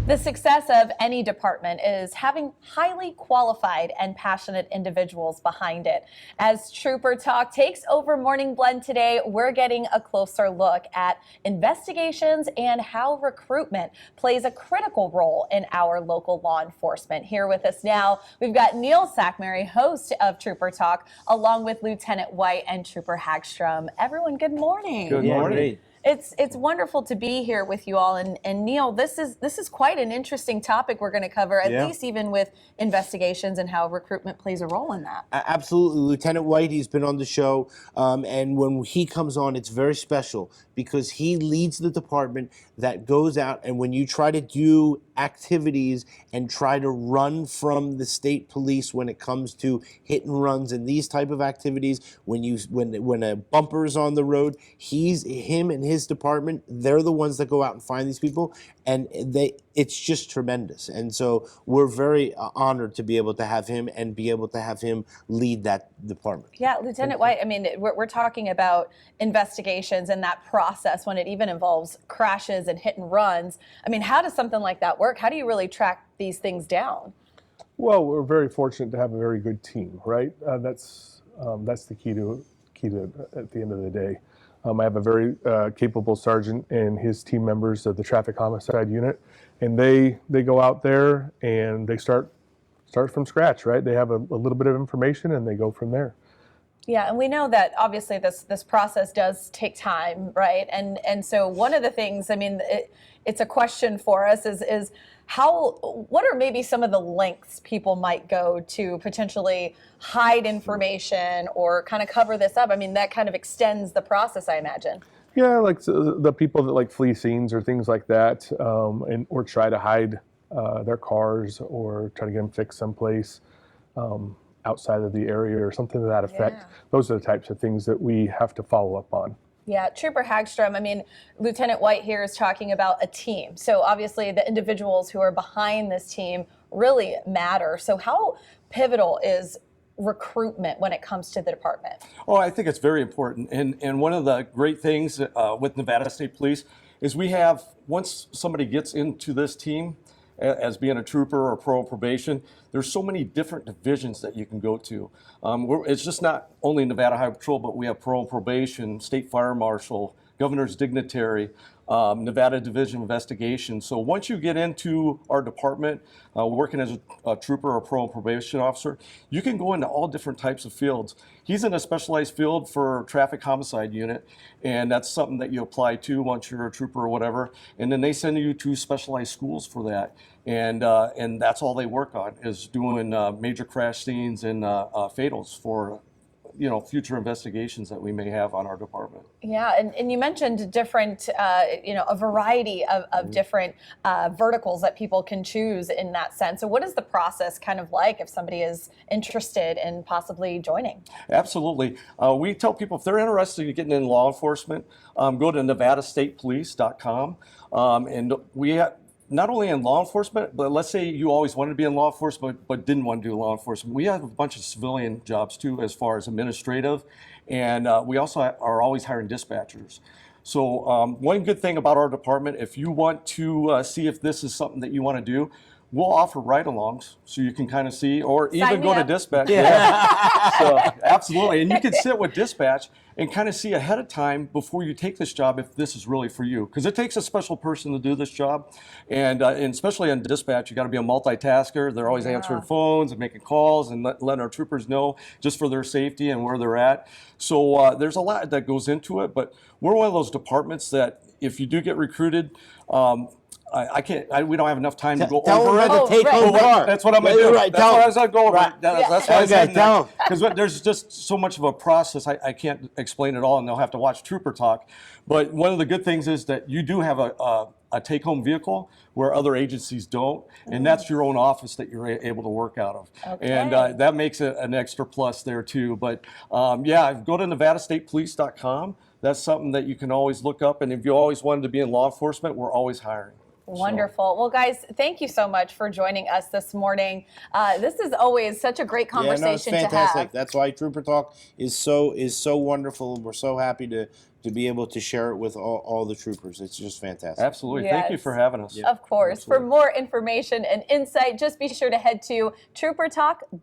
The success of any department is having highly qualified and passionate individuals behind it. As Trooper Talk takes over Morning Blend today, we're getting a closer look at investigations and how recruitment plays a critical role in our local law enforcement. Here with us now, we've got Neil Sackmary, host of Trooper Talk, along with Lieutenant White and Trooper Hagstrom. Everyone, good morning. Good morning. It's wonderful to be here with you all, and Neil, this is quite an interesting topic we're going to cover, at least even with investigations and how recruitment plays a role in that. Absolutely. Lieutenant White, he's been on the show, and when he comes on, it's very special because he leads the department that goes out, and when you try to do activities and try to run from the state police when it comes to hit and runs and these type of activities, when a bumper is on the road, him and his department, they're the ones that go out and find these people, and it's just tremendous. And so we're very honored to be able to have him and be able to have him lead that department. Yeah, Lieutenant White, I mean, we're talking about investigations and that process when it even involves crashes and hit and runs. I mean, how does something like that work? How do you really track these things down? Well, we're very fortunate to have a very good team, right? That's the key to at the end of the day. I have a very capable sergeant and his team members of the traffic homicide unit, and they go out there and they start from scratch, right? They have a little bit of information and they go from there. Yeah, and we know that obviously this process does take time, right? And so one of the things, I mean, it's a question for us is what are maybe some of the lengths people might go to potentially hide information or kind of cover this up? I mean, that kind of extends the process, I imagine. Yeah, like the people that like flee scenes or things like that, or try to hide their cars or try to get them fixed someplace outside of the area or something to that effect. Yeah. Those are the types of things that we have to follow up on. Yeah, Trooper Hagstrom, I mean, Lieutenant White here is talking about a team. So obviously the individuals who are behind this team really matter. So how pivotal is recruitment when it comes to the department? Oh, I think it's very important. And one of the great things with Nevada State Police is we have, once somebody gets into this team, as being a trooper or pro probation, there's so many different divisions that you can go to. It's just not only Nevada Highway Patrol, but we have pro probation, state fire marshal, governor's dignitary, Nevada Division of Investigation. So once you get into our department, working as a trooper or pro probation officer, you can go into all different types of fields. He's in a specialized field for traffic homicide unit, and that's something that you apply to once you're a trooper or whatever. And then they send you to specialized schools for that. And that's all they work on, is doing major crash scenes and fatals for future investigations that we may have on our department. Yeah, and you mentioned different, a variety of different verticals that people can choose in that sense. So what is the process kind of like if somebody is interested in possibly joining? Absolutely. We tell people if they're interested in getting in law enforcement, go to nevadastatepolice.com. And we have, not only in law enforcement, but let's say you always wanted to be in law enforcement but didn't want to do law enforcement. We have a bunch of civilian jobs too, as far as administrative, and we also are always hiring dispatchers. So one good thing about our department, if you want to see if this is something that you want to do, we'll offer ride-alongs so you can kind of see, or even go to dispatch. Yeah. So absolutely, and you can sit with dispatch and kind of see ahead of time before you take this job if this is really for you, because it takes a special person to do this job, and especially on dispatch, you got to be a multitasker. They're always answering phones and making calls and letting our troopers know just for their safety and where they're at. So there's a lot that goes into it, but we're one of those departments that if you do get recruited, we don't have enough time to go over it. To take home car. That's what I'm going to do. Right, that's what I was going to go over. That's why I said that. Because there's just so much of a process. I can't explain it all, and they'll have to watch Trooper Talk. But one of the good things is that you do have a take-home vehicle where other agencies don't, and that's your own office that you're able to work out of. Okay. And that makes it an extra plus there too. But go to nevadastatepolice.com. That's something that you can always look up, and if you always wanted to be in law enforcement, we're always hiring. Wonderful. Well, guys, thank you so much for joining us this morning. This is always such a great conversation Yeah, no, it's fantastic. to have. That's why Trooper Talk is so wonderful, and we're so happy to be able to share it with all the troopers. It's just fantastic. Absolutely. Thank you Yes. for having us. Of course. Absolutely. For more information and insight, just be sure to head to troopertalk.com.